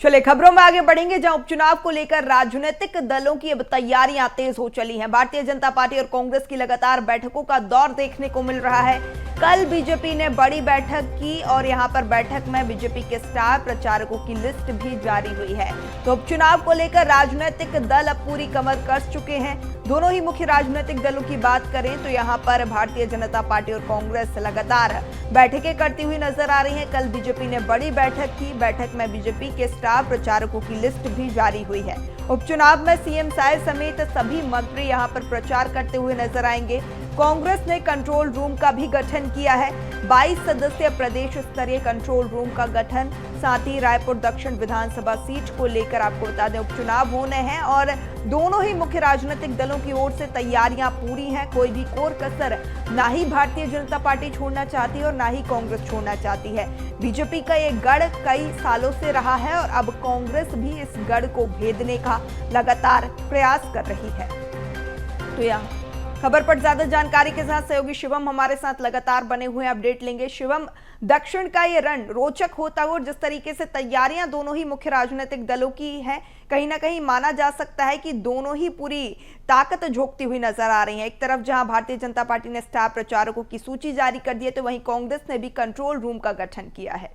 चलिए खबरों में आगे बढ़ेंगे, जहां उपचुनाव को लेकर राजनीतिक दलों की अब तैयारियां तेज हो चली हैं। भारतीय जनता पार्टी और कांग्रेस की लगातार बैठकों का दौर देखने को मिल रहा है। कल बीजेपी ने बड़ी बैठक की और यहां पर बैठक में बीजेपी के स्टार प्रचारकों की लिस्ट भी जारी हुई है। तो उपचुनाव को लेकर राजनीतिक दल अब पूरी कमर कस चुके हैं। दोनों ही मुख्य राजनीतिक दलों की बात करें तो यहां पर भारतीय जनता पार्टी और कांग्रेस लगातार बैठकें करती हुई नजर आ रही हैं। कल बीजेपी ने बड़ी बैठक की। बैठक में बीजेपी के स्टार प्रचारकों की लिस्ट भी जारी हुई है। उपचुनाव में सीएम साय समेत सभी मंत्री यहां पर प्रचार करते हुए नजर आएंगे। कांग्रेस ने कंट्रोल रूम का भी गठन किया है। 22 सदस्यीय प्रदेश स्तरीय कंट्रोल रूम का गठन, साथ ही रायपुर दक्षिण विधानसभा सीट को लेकर आपको बता दें उपचुनाव होने हैं और दोनों ही मुख्य राजनीतिक दलों की ओर से तैयारियां पूरी हैं। कोई भी कोर कसर ना ही भारतीय जनता पार्टी छोड़ना चाहती है और ना ही कांग्रेस छोड़ना चाहती है। बीजेपी का ये गढ़ कई सालों से रहा है और अब कांग्रेस भी इस गढ़ को भेदने का लगातार प्रयास कर रही है। तो यहाँ खबर पर ज्यादा जानकारी के साथ सहयोगी शिवम हमारे साथ लगातार बने हुए अपडेट लेंगे। शिवम, दक्षिण का ये रण रोचक होता है और जिस तरीके से तैयारियां दोनों ही मुख्य राजनीतिक दलों की हैं, कहीं ना कहीं माना जा सकता है कि दोनों ही पूरी ताकत झोंकती हुई नजर आ रही हैं। एक तरफ जहां भारतीय जनता पार्टी ने स्टार प्रचारकों की सूची जारी कर दी है, तो वहीं कांग्रेस ने भी कंट्रोल रूम का गठन किया है।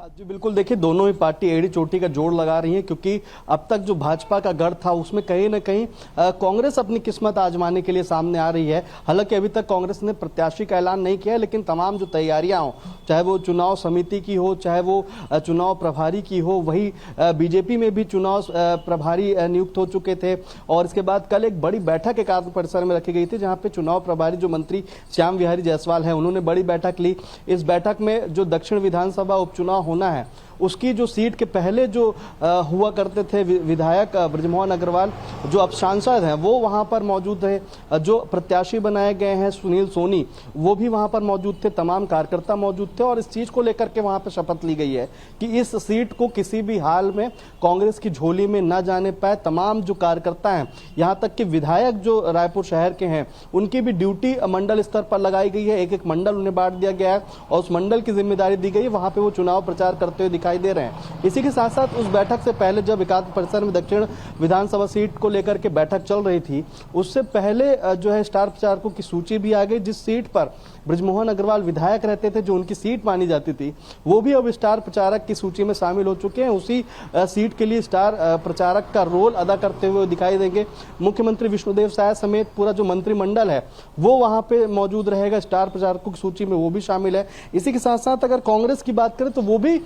जी बिल्कुल, देखिए दोनों ही पार्टी एड़ी चोटी का जोड़ लगा रही है, क्योंकि अब तक जो भाजपा का गढ़ था उसमें कहीं ना कहीं कांग्रेस अपनी किस्मत आजमाने के लिए सामने आ रही है। हालांकि अभी तक कांग्रेस ने प्रत्याशी का ऐलान नहीं किया है, लेकिन तमाम जो तैयारियां हो, चाहे वो चुनाव समिति की हो, चाहे वो चुनाव प्रभारी की हो, वही बीजेपी में भी चुनाव प्रभारी नियुक्त हो चुके थे। और इसके बाद कल एक बड़ी बैठक एकात्म परिसर में रखी गई थी, जहाँ पे चुनाव प्रभारी जो मंत्री श्याम विहारी जायसवाल है, उन्होंने बड़ी बैठक ली। इस बैठक में जो दक्षिण विधानसभा उपचुनाव होना है उसकी जो सीट के पहले जो हुआ करते थे विधायक ब्रजमोहन अग्रवाल, जो अब सांसद हैं, वो वहां पर मौजूद रहे। जो प्रत्याशी बनाए गए हैं सुनील सोनी, वो भी वहां पर मौजूद थे। तमाम कार्यकर्ता मौजूद थे और इस चीज को लेकर के वहां पर शपथ ली गई है कि इस सीट को किसी भी हाल में कांग्रेस की झोली में न जाने पाए। तमाम जो कार्यकर्ता हैं, यहाँ तक कि विधायक जो रायपुर शहर के हैं, उनकी भी ड्यूटी मंडल स्तर पर लगाई गई है। एक एक मंडल उन्हें बांट दिया गया है और उस मंडल की जिम्मेदारी दी गई है, वहां पर वो चुनाव प्रचार करते हुए दे रहे हैं। इसी के साथ साथ उस बैठक से पहले जब एकात्म परिसर में दक्षिण विधानसभा सीट को लेकर के बैठक चल रही थी, उससे पहले जो है स्टार प्रचारकों की सूची भी आ गई। जिस सीट पर ब्रजमोहन अग्रवाल विधायक रहते थे, जो उनकी सीट मानी जाती थी, वो भी अब स्टार प्रचारक की सूची में शामिल हो चुके हैं। उसी सीट के लिए स्टार प्रचारक का रोल अदा करते हुए दिखाई देंगे। मुख्यमंत्री विष्णुदेव साय समेत पूरा जो मंत्रिमंडल है वो वहां पे मौजूद रहेगा। स्टार प्रचारकों की सूची में वो भी शामिल है। इसी के साथ साथ अगर कांग्रेस की बात करें तो वो भी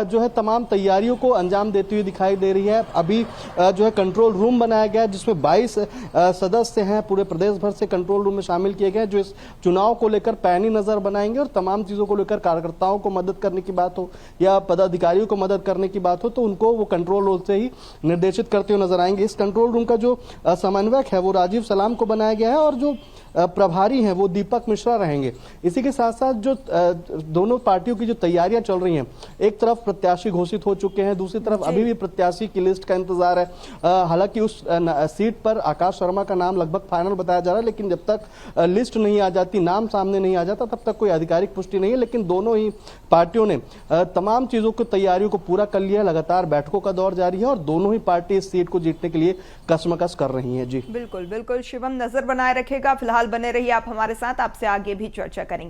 जो है तमाम तैयारियों को अंजाम देती हुई दिखाई दे रही है। अभी जो है कंट्रोल रूम बनाया गया, जिसमें 22 सदस्य हैं, पूरे प्रदेश भर से कंट्रोल रूम में शामिल किए गए, जो इस चुनाव को लेकर पैनी नजर बनाएंगे और तमाम चीजों को लेकर कार्यकर्ताओं को मदद करने की बात हो या पदाधिकारियों को मदद करने की बात हो, तो उनको वो कंट्रोल रूम से ही निर्देशित करते हुए नजर आएंगे। इस कंट्रोल रूम का जो समन्वयक है वो राजीव सलाम को बनाया गया है और जो प्रभारी हैं वो दीपक मिश्रा रहेंगे। इसी के साथ साथ जो दोनों पार्टियों की जो तैयारियां चल रही हैं, एक तरफ प्रत्याशी घोषित हो चुके हैं, दूसरी तरफ अभी भी प्रत्याशी की लिस्ट का इंतजार है। हालांकि उस सीट पर आकाश शर्मा का नाम लगभग फाइनल बताया जा रहा है, लेकिन जब तक लिस्ट नहीं आ जाती, नाम सामने नहीं आ जाता, तब तक कोई आधिकारिक पुष्टि नहीं है। लेकिन दोनों ही पार्टियों ने तमाम चीजों की तैयारियों को पूरा कर लिया। लगातार बैठकों का दौर जारी है और दोनों ही पार्टी इस सीट को जीतने के लिए कसमकस कर रही है। जी बिल्कुल बिल्कुल शिवम, नजर बनाए रखेगा। फिलहाल बने रहिए आप हमारे साथ, आपसे आगे भी चर्चा करेंगे।